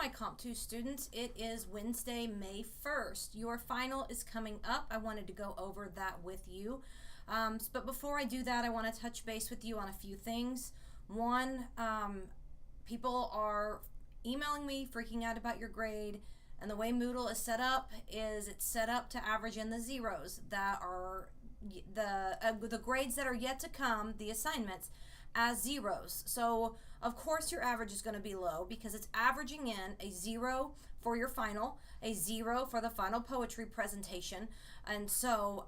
my Comp 2 students. It is Wednesday, May 1st. Your final is coming up. I wanted to go over that with you. But before I do that, I want to touch base with you on a few things. One, people are emailing me, freaking out about your grade. And the way Moodle is set up is it's set up to average in the zeros that are the grades that are yet to come, the assignments, as zeros. So of course your average is going to be low because it's averaging in a 0 for your final, a 0 for the final poetry presentation. And so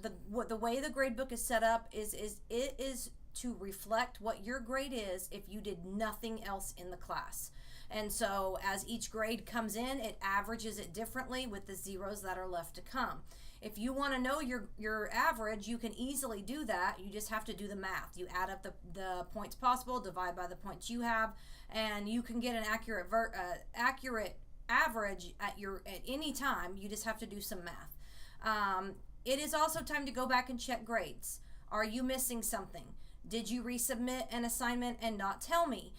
the way the grade book is set up is it is to reflect what your grade is if you did nothing else in the class. And so as each grade comes in, it averages it differently with the zeros that are left to come. If you want to know your average, you can easily do that. You just have to do the math. You add up the points possible, divide by the points you have, and you can get an accurate average at any time. You just have to do some math. It is also time to go back and check grades. Are you missing something? Did you resubmit an assignment and not tell me?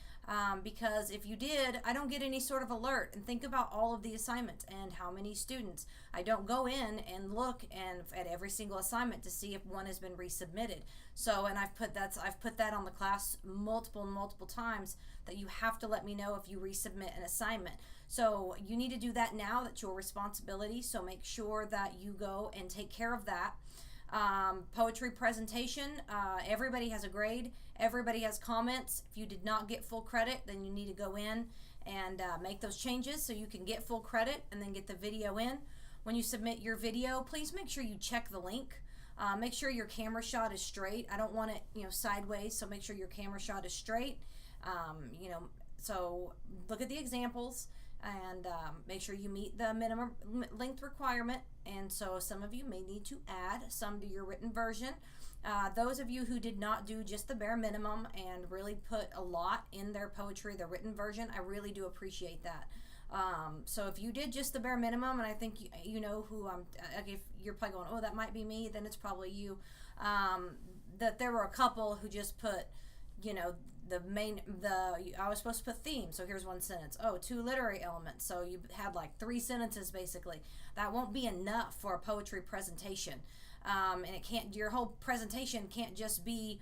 Because if you did, I don't get any sort of alert. And think about all of the assignments and how many students. I don't go in and look at every single assignment to see if one has been resubmitted. So, and I've put that on the class multiple times that you have to let me know if you resubmit an assignment. So you need to do that now. That's your responsibility. So make sure that you go and take care of that. Poetry presentation, everybody has a grade, everybody has comments. If you did not get full credit, then you need to go in and make those changes so you can get full credit and then get the video in. When you submit your video, please make sure you check the link. Make sure your camera shot is straight. I don't want it, sideways, so make sure your camera shot is straight. So look at the examples and make sure you meet the minimum length requirement. And so some of you may need to add some to your written version. Those of you who did not do just the bare minimum and really put a lot in their poetry, the written version, I really do appreciate that. So if you did just the bare minimum, and I think you know who if you're probably going, oh, that might be me, then it's probably you. That there were a couple who just put, I was supposed to put theme, so here's one sentence. Oh, 2 literary elements, so you had like 3 sentences basically. That won't be enough for a poetry presentation, and your whole presentation can't just be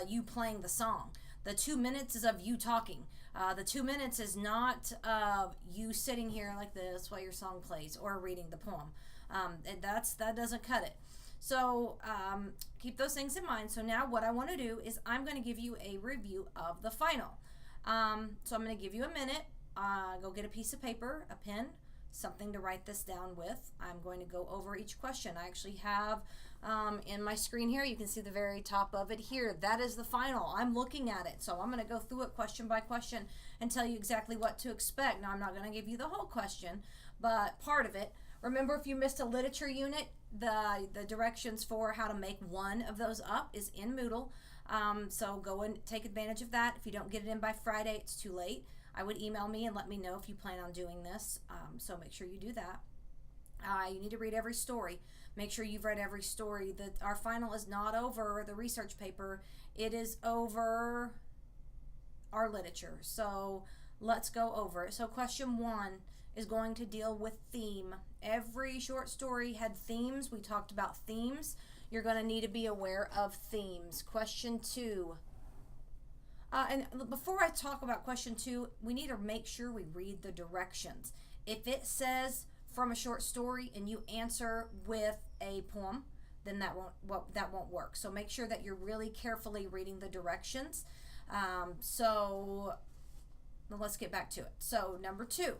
you playing the song. The 2 minutes is of you talking. The 2 minutes is not of you sitting here like this while your song plays or reading the poem. That doesn't cut it. So keep those things in mind. So now what I want to do is I'm going to give you a review of the final. So I'm going to give you a minute. Go get a piece of paper, a pen, something to write this down with. I'm going to go over each question. I actually have in my screen here, you can see the very top of it here. That is the final. I'm looking at it. So I'm going to go through it question by question and tell you exactly what to expect. Now I'm not going to give you the whole question, but part of it. Remember, if you missed a literature unit, the directions for how to make one of those up is in Moodle. So go and take advantage of that. If you don't get it in by Friday, it's too late. I would email me and let me know if you plan on doing this. So make sure you do that. You need to read every story. Make sure you've read every story. Our final is not over the research paper. It is over our literature. So let's go over it. So question 1 is going to deal with theme. Every short story had themes. We talked about themes. You're going to need to be aware of themes. Question 2. And before I talk about question 2, we need to make sure we read the directions. If it says from a short story and you answer with a poem, then that won't work. So make sure that you're really carefully reading the directions. So let's get back to it. So number 2.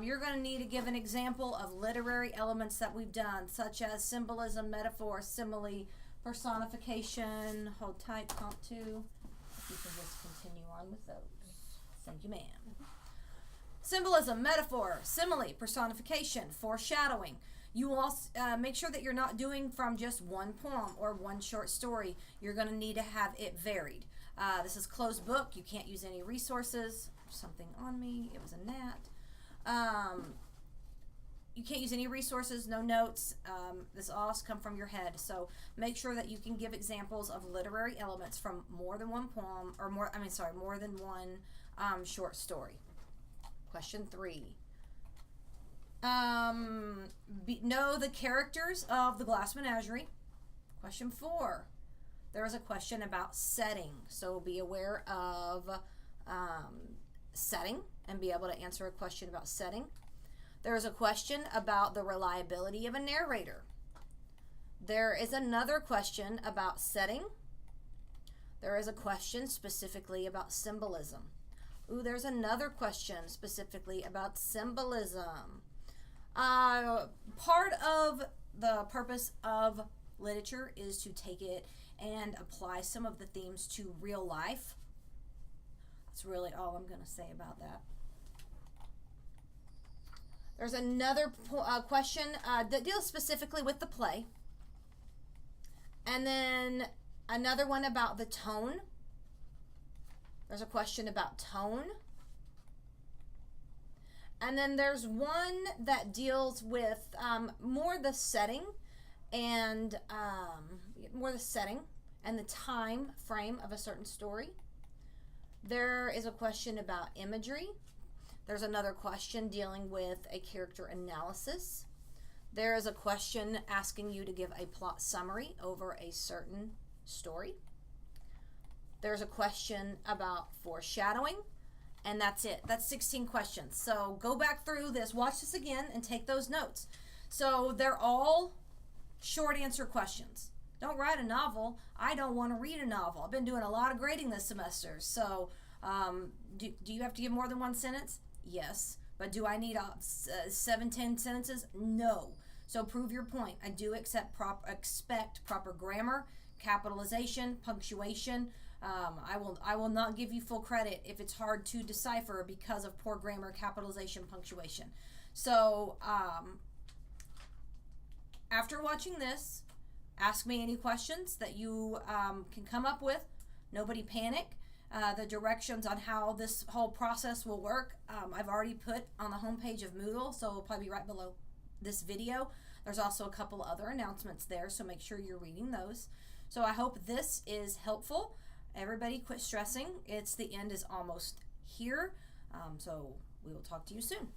You're going to need to give an example of literary elements that we've done, such as symbolism, metaphor, simile, personification. Hold tight, Comp 2. You can just continue on with those. Thank you, ma'am. Symbolism, metaphor, simile, personification, foreshadowing. You will also make sure that you're not doing from just one poem or one short story. You're going to need to have it varied. This is closed book. You can't use any resources. There's something on me. It was a gnat. You can't use any resources, no notes. This all has come from your head. So make sure that you can give examples of literary elements from more than one poem, or more than one short story. Question 3. Know the characters of the Glass Menagerie. Question 4. There is a question about setting, so be aware of setting and be able to answer a question about setting. There is a question about the reliability of a narrator. There is another question about setting. There is a question specifically about symbolism. Ooh, there's another question specifically about symbolism. Part of the purpose of literature is to take it and apply some of the themes to real life. That's really all I'm going to say about that. There's another question that deals specifically with the play. And then another one about the tone. There's a question about tone. And then there's one that deals with more the setting and the time frame of a certain story. There is a question about imagery. There's another question dealing with a character analysis. There is a question asking you to give a plot summary over a certain story. There's a question about foreshadowing, and that's it. That's 16 questions. So go back through this, watch this again, and take those notes. So they're all short answer questions. Don't write a novel. I don't want to read a novel. I've been doing a lot of grading this semester. So do you have to give more than one sentence? Yes. But do I need 7-10 sentences? No. So prove your point. I do expect proper grammar, capitalization, punctuation. I will not give you full credit if it's hard to decipher because of poor grammar, capitalization, punctuation. So after watching this, ask me any questions that you can come up with. Nobody panic. The directions on how this whole process will work, I've already put on the homepage of Moodle, so it'll probably be right below this video. There's also a couple other announcements there, so make sure you're reading those. So I hope this is helpful. Everybody quit stressing. The end is almost here. So we will talk to you soon.